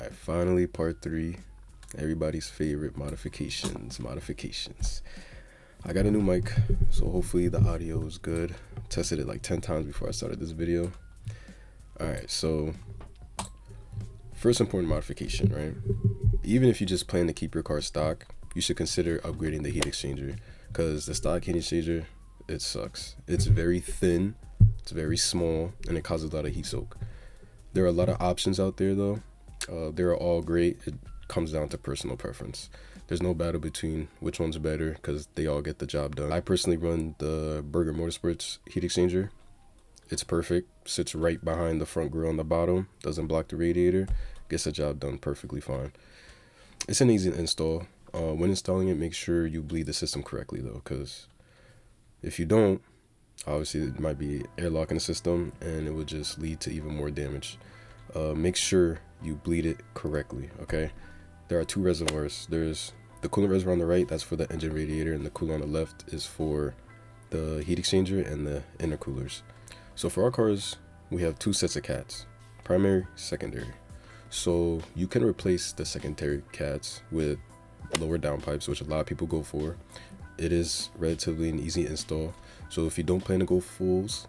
Alright, finally part 3. Everybody's favorite modifications. I got a new mic, so hopefully the audio is good. Tested it like 10 times before I started this video. Alright, so first important modification, right? Even if you just plan to keep your car stock, you should consider upgrading the heat exchanger, because the stock heat exchanger, it sucks. It's very thin, it's very small, and it causes a lot of heat soak. There are a lot of options out there though. They're all great. It comes down to personal preference. There's no battle between which one's better because they all get the job done. I personally run the Burger Motorsports heat exchanger. It's perfect. Sits right behind the front grille on the bottom. Doesn't block the radiator. Gets the job done perfectly fine. It's an easy install. When installing it, make sure you bleed the system correctly though, because if you don't, obviously it might be airlock in the system and it would just lead to even more damage. Make sure you bleed it correctly, okay? There are two reservoirs. There's the coolant reservoir on the right, that's for the engine radiator, and the coolant on the left is for the heat exchanger and the intercoolers. So for our cars, we have two sets of cats, primary, secondary. So you can replace the secondary cats with lower downpipes, which a lot of people go for. It is relatively an easy install. So if you don't plan to go fulls,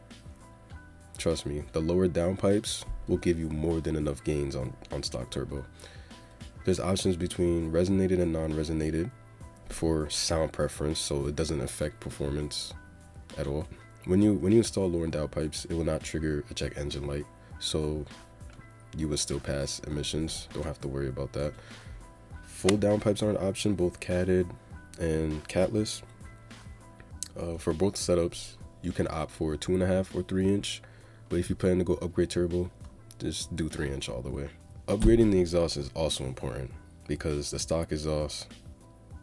trust me, the lower downpipes will give you more than enough gains on stock turbo. There's options between resonated and non-resonated for sound preference, so it doesn't affect performance at all. When you install lower downpipes, it will not trigger a check engine light, so you will still pass emissions. Don't have to worry about that. Full downpipes are an option, both catted and catless. For both setups, you can opt for a 2.5 or 3 inch, but if you plan to go upgrade turbo, just do 3 inch all the way. Upgrading the exhaust is also important because the stock exhaust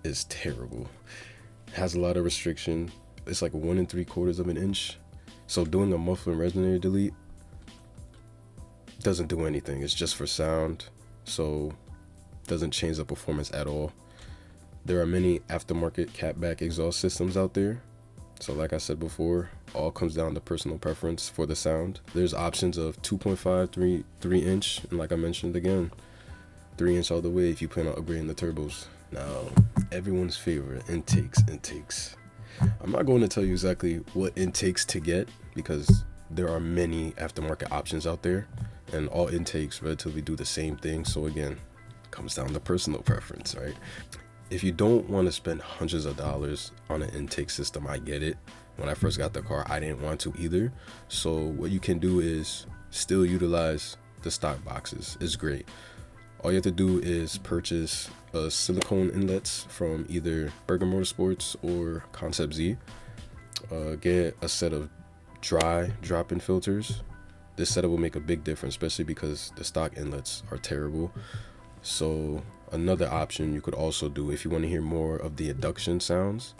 is terrible. It has a lot of restriction. It's like 1 3/4 of an inch. So doing a muffler and resonator delete doesn't do anything. It's just for sound, so doesn't change the performance at all. There are many aftermarket catback exhaust systems out there. So like I said before, all comes down to personal preference for the sound. There's options of 2.5, 3 inch, and like I mentioned again, 3 inch all the way if you plan on upgrading the turbos. Now, everyone's favorite, intakes. I'm not going to tell you exactly what intakes to get because there are many aftermarket options out there, and all intakes relatively do the same thing. So again, comes down to personal preference, right? If you don't want to spend hundreds of dollars on an intake system, I get it. When I first got the car, I didn't want to either. So what you can do is still utilize the stock boxes. It's great. All you have to do is purchase silicone inlets from either Burger Motorsports or Concept Z. Get a set of dry drop-in filters. This setup will make a big difference, especially because the stock inlets are terrible. So another option you could also do if you want to hear more of the induction sounds,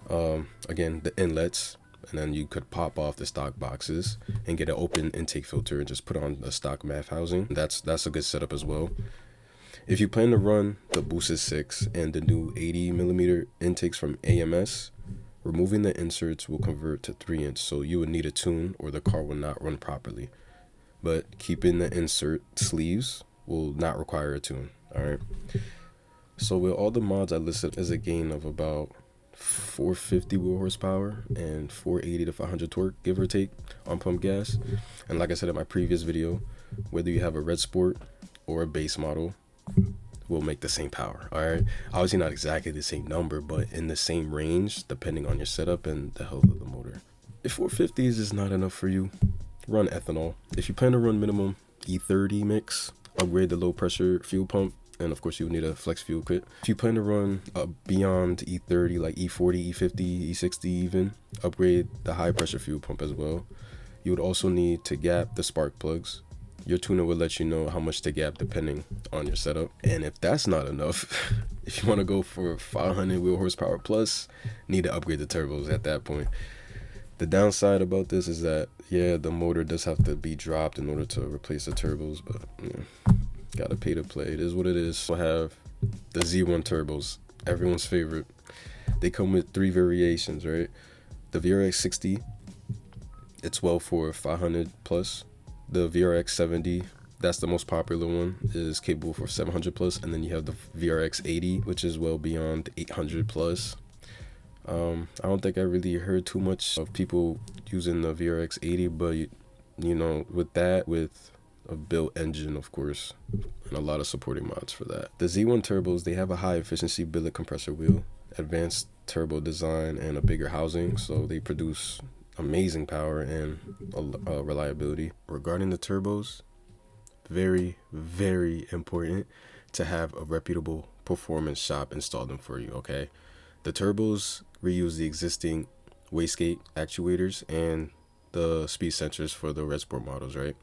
again, the inlets, and then you could pop off the stock boxes and get an open intake filter and just put on the stock MAF housing. That's a good setup as well. If you plan to run the Boosted 6 and the new 80mm intakes from AMS, removing the inserts will convert to 3 inch, so you would need a tune or the car will not run properly. But keeping the insert sleeves will not require a tune. Alright, so with all the mods I listed as a gain of about 450 wheel horsepower and 480 to 500 torque, give or take, on pump gas. And like I said in my previous video, whether you have a red sport or a base model will make the same power. Alright, obviously not exactly the same number, but in the same range depending on your setup and the health of the motor. If 450 is not enough for you, run ethanol. If you plan to run minimum E30 mix, upgrade the low pressure fuel pump, and of course you need a flex fuel kit. If you plan to run beyond E30, like E40, E50, E60 even, upgrade the high pressure fuel pump as well. You would also need to gap the spark plugs. Your tuner will let you know how much to gap depending on your setup. And if that's not enough, if you want to go for 500 wheel horsepower plus, need to upgrade the turbos at that point. The downside about this is that, yeah, the motor does have to be dropped in order to replace the turbos, but yeah, gotta pay to play. It is what it is. We'll have the Z1 turbos, everyone's favorite. They come with 3 variations, right? The VR60, it's well for 500 plus. The VRX70, That's the most popular one, is capable for 700 plus, and then you have the VRX80, which is well beyond 800 plus. I don't think I really heard too much of people using the VRX80, but with a built engine, of course, and a lot of supporting mods for that. The Z1 turbos, they have a high efficiency billet compressor wheel, advanced turbo design, and a bigger housing, so they produce amazing power and reliability. Regarding the turbos, very, very important to have a reputable performance shop install them for you, okay? The turbos reuse the existing wastegate actuators and the speed sensors for the Red Sport models, right?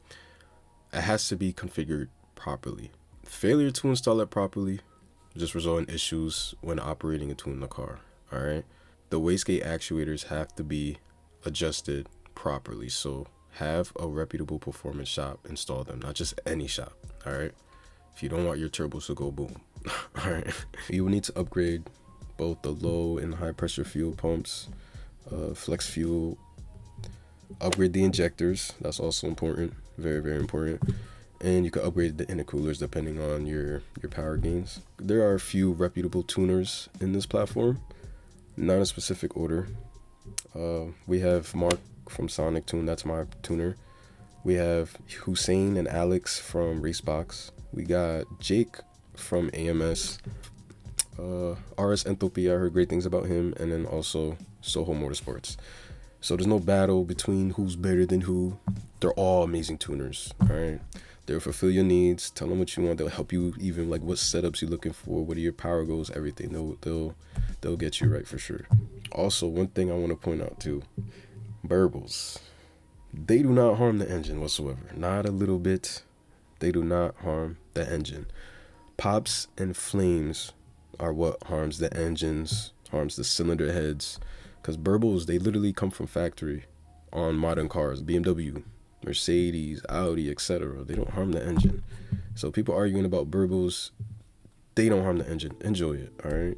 It has to be configured properly. Failure to install it properly just result in issues when operating and tuning the car, all right? The wastegate actuators have to be adjusted properly, so have a reputable performance shop install them, not just any shop, all right? If you don't want your turbos to go boom, all right? You will need to upgrade both the low and high pressure fuel pumps, flex fuel, upgrade the injectors. That's also important, very, very important. And you can upgrade the intercoolers depending on your power gains. There are a few reputable tuners in this platform, not in a specific order. We have Mark from Sonic Tune, that's my tuner. We have Hussein and Alex from Racebox. We got Jake from AMS. RS Enthalpy, I heard great things about him. And then also Soho Motorsports. So there's no battle between who's better than who. They're all amazing tuners, all right? They'll fulfill your needs. Tell them what you want. They'll help you, even like what setups you're looking for, what are your power goals, everything. They'll get you right for sure. Also, one thing I want to point out too, burbles. They do not harm the engine whatsoever. Not a little bit. They do not harm the engine. Pops and flames are what harms the engines, harms the cylinder heads. Because burbles, they literally come from factory on modern cars. BMW, Mercedes, Audi, etc. They don't harm the engine. So people arguing about burbles, they don't harm the engine. Enjoy it, all right?